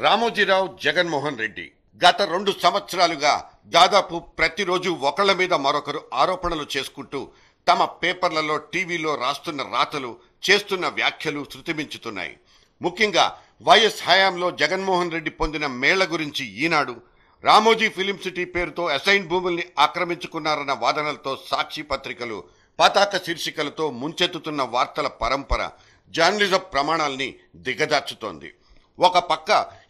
రామోజీరావు జగన్మోహన్ రెడ్డి గత 2 సంవత్సరాలుగా దాదాపు ప్రతిరోజు ఒకళ్ళ మీద మరొకరు ఆరోపణలు చేసుకుంటూ తమ పేపర్లలో టీవీలో రాస్తున్న రాతలు చేస్తున్న వ్యాఖ్యలు శృతిమించుతున్నాయి. ముఖ్యంగా వైఎస్ హయాంలో జగన్మోహన్ రెడ్డి పొందిన మేళ్ల గురించి ఈనాడు, రామోజీ ఫిలిం సిటీ పేరుతో అసైన్ భూముల్ని ఆక్రమించుకున్నారన్న వాదనలతో సాక్షి పత్రికలు పతాక శీర్షికలతో ముంచెత్తుతున్న వార్తల పరంపర జర్నలిజం ప్రమాణాల్ని దిగజార్చుతోంది. ఒక పక్క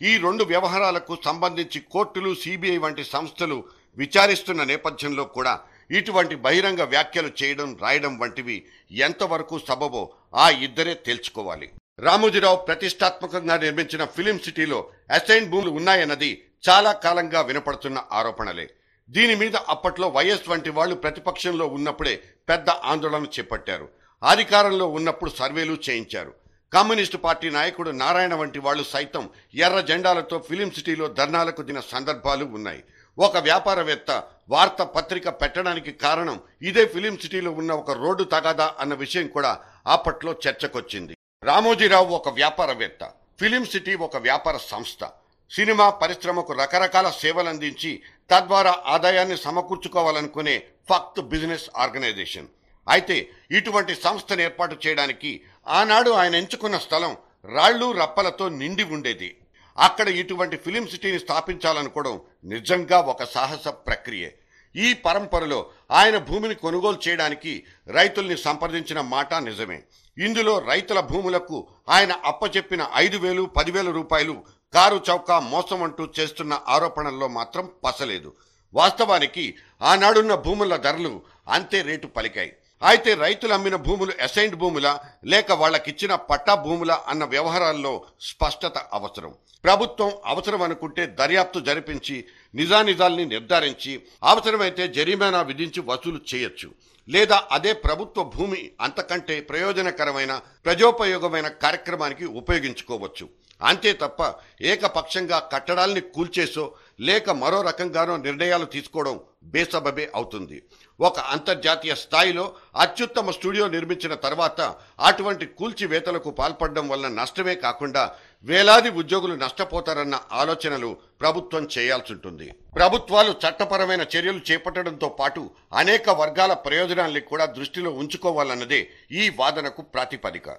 ఈ 2 వ్యవహారాలకు సంబంధించి కోర్టులు, సిబిఐ వంటి సంస్థలు విచారిస్తున్న నేపథ్యంలో కూడా ఇటువంటి బహిరంగ వ్యాఖ్యలు చేయడం, రాయడం వంటివి ఎంతవరకు సబబో ఆ ఇద్దరే తేల్చుకోవాలి. రామోజీరావు ప్రతిష్టాత్మకంగా నిర్మించిన ఫిలిం సిటీలో అసైన్ భూములు ఉన్నాయన్నది చాలా కాలంగా వినపడుతున్న ఆరోపణలే. దీని మీద అప్పట్లో వైఎస్ వంటి వాళ్లు ప్రతిపక్షంలో ఉన్నప్పుడే పెద్ద ఆందోళన చేపట్టారు. అధికారంలో ఉన్నప్పుడు సర్వేలు చేయించారు. కమ్యూనిస్టు పార్టీ నాయకుడు నారాయణ వంటి వాళ్లు సైతం ఎర్ర జెండాలతో ఫిలిం సిటీలో ధర్నాలకు దిన సందర్భాలు ఉన్నాయి. ఒక వ్యాపారవేత్త వార్త పత్రిక పెట్టడానికి కారణం ఇదే ఫిలిం సిటీలో ఉన్న ఒక రోడ్డు తగాదా అన్న విషయం కూడా అప్పట్లో చర్చకొచ్చింది. రామోజీరావు ఒక వ్యాపారవేత్త, ఫిలిం సిటీ ఒక వ్యాపార సంస్థ. సినిమా పరిశ్రమకు రకరకాల సేవలందించి తద్వారా ఆదాయాన్ని సమకూర్చుకోవాలనుకునే ఫక్త్ బిజినెస్ ఆర్గనైజేషన్. అయితే ఇటువంటి సంస్థను ఏర్పాటు చేయడానికి ఆనాడు ఆయన ఎంచుకున్న స్థలం రాళ్లు రప్పలతో నిండి ఉండేది. అక్కడ ఇటువంటి ఫిలిం సిటీని స్థాపించాలనుకోవడం నిజంగా ఒక సాహస ప్రక్రియ. ఈ పరంపరలో ఆయన భూమిని కొనుగోలు చేయడానికి రైతుల్ని సంప్రదించిన మాట నిజమే. ఇందులో రైతుల భూములకు ఆయన అప్పచెప్పిన 5,000, 10,000 రూపాయలు కారు చౌకా మోసం అంటూ చేస్తున్న ఆరోపణల్లో మాత్రం పసలేదు. వాస్తవానికి ఆనాడున్న భూముల ధరలు అంతే రేటు పలికాయి. అయితే రైతులు అమ్మిన భూములు అసైన్డ్ భూములా లేక వాళ్ళకిచ్చిన పట్టా భూములా అన్న వ్యవహారాల్లో స్పష్టత అవసరం. ప్రభుత్వం అవసరం అనుకుంటే దర్యాప్తు జరిపించి నిజానిజాల్ని నిర్ధారించి అవసరమైతే జరిమానా విధించి వసూలు చేయొచ్చు. లేదా అదే ప్రభుత్వ భూమి అంతకంటే ప్రయోజనకరమైన ప్రజోపయోగమైన కార్యక్రమానికి ఉపయోగించుకోవచ్చు. అంతే తప్ప ఏకపక్షంగా కట్టడాల్ని కూల్చేసో లేక మరో రకంగానో నిర్ణయాలు తీసుకోవడం బేసబబే అవుతుంది. ఒక అంతర్జాతీయ స్థాయిలో అత్యుత్తమ స్టూడియో నిర్మించిన తర్వాత అటువంటి కూల్చివేతలకు పాల్పడడం వలన నష్టమే కాకుండా వేలాది ఉద్యోగులు నష్టపోతారన్న ఆలోచనలు ప్రభుత్వం చేయాల్సి ఉంటుంది. ప్రభుత్వాలు చట్టపరమైన చర్యలు చేపట్టడంతో పాటు అనేక వర్గాల ప్రయోజనాల్ని కూడా దృష్టిలో ఉంచుకోవాలన్నదే ఈ వాదనకు ప్రాతిపదిక.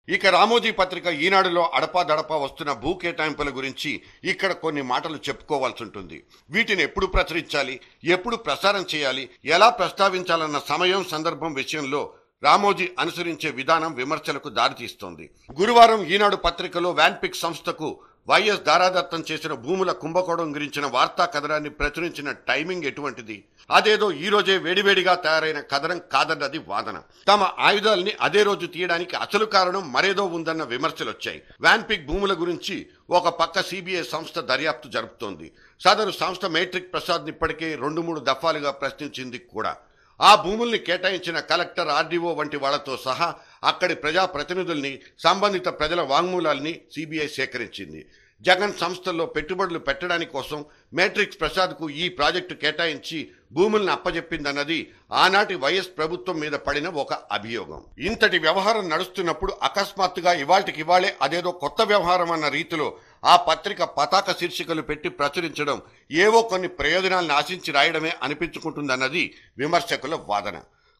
ఇక రామోజీ పత్రిక ఈనాడులో అడపాదడపా వస్తున్న భూ కేటాయింపుల గురించి ఇక్కడ కొన్ని మాటలు చెప్పుకోవాల్సి ఉంటుంది. వీటిని ఎప్పుడు ప్రచురించాలి, ఎప్పుడు ప్రసారం చేయాలి, ఎలా ప్రస్తావించాలన్న సమయం, సందర్భం విషయంలో రామోజీ అనుసరించే విధానం విమర్శలకు దారితీస్తోంది. గురువారం ఈనాడు పత్రికలో వ్యాన్పిక్ సంస్థకు వైఎస్ దారాదత్తం చేసిన భూముల కుంభకోణం గురించిన వార్తా కథనాన్ని ప్రచురించిన టైమింగ్ ఎటువంటిది? అదేదో ఈ రోజే వేడివేడిగా తయారైన కథనం కాదన్నది వాదన. తమ ఆయుధాల్ని అదే రోజు తీయడానికి అసలు కారణం మరేదో ఉందన్న విమర్శలొచ్చాయి. వ్యాన్పిక్ భూముల గురించి ఒక పక్క సిబిఐ సంస్థ దర్యాప్తు జరుపుతోంది. సదరు సంస్థ మేట్రిక్ ప్రసాద్ ఇప్పటికే 2-3 దఫాలుగా ప్రశ్నించింది కూడా. ఆ భూముల్ని కేటాయించిన కలెక్టర్, ఆర్డీఓ వంటి వాళ్లతో సహా అక్కడి ప్రజాప్రతినిధుల్ని, సంబంధిత ప్రజల వాంగ్మూలాల్ని సిబిఐ సేకరించింది. జగన్ సంస్థల్లో పెట్టుబడులు పెట్టడానికి కోసం మేట్రిక్స్ ప్రసాద్కు ఈ ప్రాజెక్టు కేటాయించి భూములను అప్పజెప్పిందన్నది ఆనాటి వైఎస్ ప్రభుత్వం మీద పడిన ఒక అభియోగం. ఇంతటి వ్యవహారం నడుస్తున్నప్పుడు అకస్మాత్తుగా ఇవాళే అదేదో కొత్త వ్యవహారం అన్న రీతిలో ఆ పత్రిక పతాక శీర్షికలు పెట్టి ప్రచురించడం ఏవో కొన్ని ప్రయోజనాలను ఆశించి రాయడమే అనిపించుకుంటుందన్నది విమర్శకుల వాదన.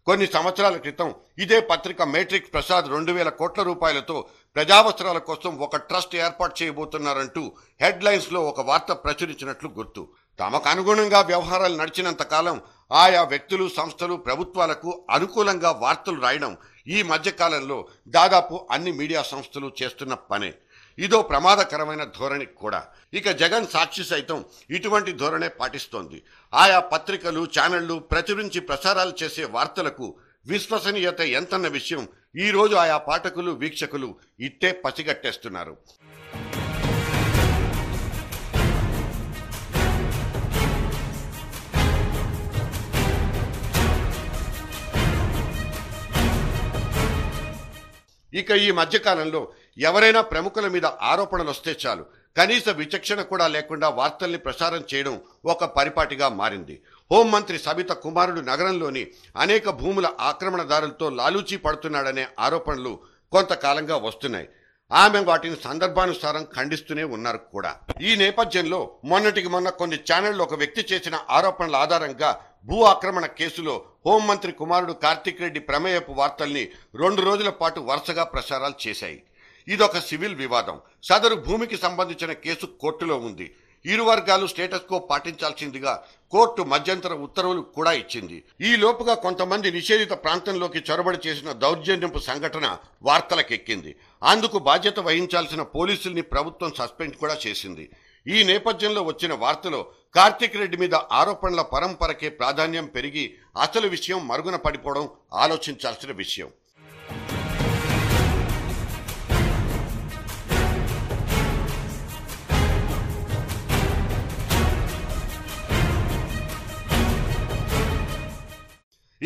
కొన్ని సంవత్సరాల క్రితం ఇదే పత్రిక మేట్రిక్స్ ప్రసాద్ 2,000 కోట్ల రూపాయలతో ప్రజావసరాల కోసం ఒక ట్రస్ట్ ఏర్పాటు చేయబోతున్నారంటూ హెడ్లైన్స్ లో ఒక వార్త ప్రచురించినట్లు గుర్తు. తమకు అనుగుణంగా వ్యవహారాలు నడిచినంత కాలం ఆయా వ్యక్తులు, సంస్థలు ప్రభుత్వాలకు అనుకూలంగా వార్తలు రాయడం ఈ మధ్యకాలంలో దాదాపు అన్ని మీడియా సంస్థలు చేస్తున్న పనే. ఇదో ప్రమాదకరమైన ధోరణి కూడా. ఇక జగన్ సాక్షి సైతం ఇటువంటి ధోరణే పాటిస్తోంది. ఆయా పత్రికలు, ఛానళ్లు ప్రచురించి ప్రసారాలు చేసే వార్తలకు విశ్వసనీయత ఎంతన్న విషయం ఈ రోజు ఆయా పాఠకులు, వీక్షకులు ఇట్టే పసిగట్టేస్తున్నారు. ఇక ఈ మధ్యకాలంలో ఎవరైనా ప్రముఖుల మీద ఆరోపణలు వస్తే చాలు కనీస విచక్షణ కూడా లేకుండా వార్తల్ని ప్రసారం చేయడం ఒక పరిపాటిగా మారింది. హోంమంత్రి సబిత కుమారుడు నగరంలోని అనేక భూముల ఆక్రమణదారులతో లాలూచీ పడుతున్నాడనే ఆరోపణలు కొంతకాలంగా వస్తున్నాయి. ఆమె వాటిని సందర్భానుసారం ఖండిస్తూనే ఉన్నారు కూడా. ఈ నేపథ్యంలో మొన్నటికి మొన్న కొన్ని ఛానళ్లు ఒక వ్యక్తి చేసిన ఆరోపణల ఆధారంగా భూ ఆక్రమణ కేసులో హోంమంత్రి కుమారుడు కార్తిక్ రెడ్డి ప్రమేయపు వార్తల్ని 2 రోజుల పాటు వరుసగా ప్రసారాలు చేశాయి. ఇదొక సివిల్ వివాదం. సదరు భూమికి సంబంధించిన కేసు కోర్టులో ఉంది. ఇరు వర్గాలు స్టేటస్ కో పాటించాల్సిందిగా కోర్టు మధ్యంతర ఉత్తర్వులు కూడా ఇచ్చింది. ఈ లోపుగా కొంతమంది నిషేధిత ప్రాంతంలోకి చొరబడి చేసిన దౌర్జన్యపు సంఘటన వార్తలకెక్కింది. అందుకు బాధ్యత వహించాల్సిన పోలీసుల్ని ప్రభుత్వం సస్పెండ్ కూడా చేసింది. ఈ నేపథ్యంలో వచ్చిన వార్తలో కార్తిక్ రెడ్డి మీద ఆరోపణల పరంపరకే ప్రాధాన్యం పెరిగి అసలు విషయం మరుగున పడిపోవడం ఆలోచించాల్సిన విషయం.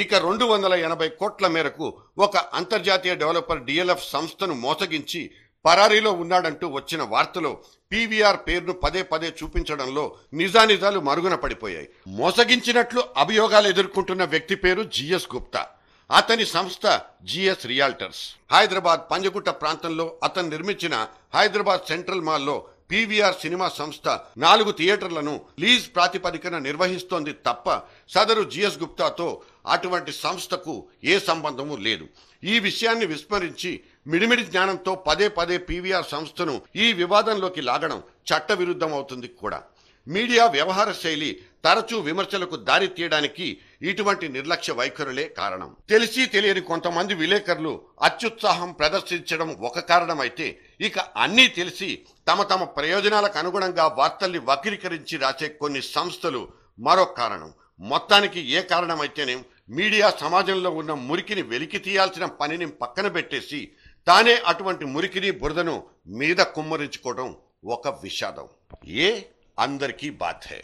ఇక 280 కోట్ల మేరకు ఒక అంతర్జాతీయ డెవలపర్ డిఎల్ఎఫ్ సంస్థను మోసగించి పరారీలో ఉన్నాడంటూ వచ్చిన వార్తలో పీవీఆర్ పేరును పదే పదే చూపించడంలో నిజానిజాలు మరుగున పడిపోయాయి. మోసగించినట్లు అభియోగాలు ఎదుర్కొంటున్న వ్యక్తి పేరు జిఎస్ గుప్తా. అతని సంస్థ జిఎస్ రియాల్టర్స్. హైదరాబాద్ పంజగుట్ట ప్రాంతంలో అతను నిర్మించిన హైదరాబాద్ సెంట్రల్ మాల్లో పీవీఆర్ సినిమా సంస్థ 4 థియేటర్లను లీజ్ ప్రాతిపదికన నిర్వహిస్తోంది తప్ప సదరు జిఎస్ గుప్తాతో అటువంటి సంస్థకు ఏ సంబంధము లేదు. ఈ విషయాన్ని విస్మరించి మిడిమిడి జ్ఞానంతో పదే పదే పీవీఆర్ సంస్థను ఈ వివాదంలోకి లాగడం చట్టవిరుద్ధం అవుతుంది కూడా. మీడియా వ్యవహార శైలి తరచూ విమర్శలకు దారి తీయడానికి ఇటువంటి నిర్లక్ష్య వైఖరులే కారణం. తెలిసి తెలియని కొంతమంది విలేకరులు అత్యుత్సాహం ప్రదర్శించడం ఒక కారణమైతే, ఇక అన్నీ తెలిసి తమ తమ ప్రయోజనాలకు అనుగుణంగా వార్తల్ని వక్రీకరించి రాసే కొన్ని సంస్థలు మరో కారణం. మొత్తానికి ఏ కారణమైతేనే మీడియా సమాజంలో ఉన్న మురికిని వెలికి తీయాల్సిన పనిని పక్కన పెట్టేసి తానే అటువంటి మురికిని బురదను మీద కుమ్మరించుకోవడం ఒక విషాదం. అందరికీ బాధే.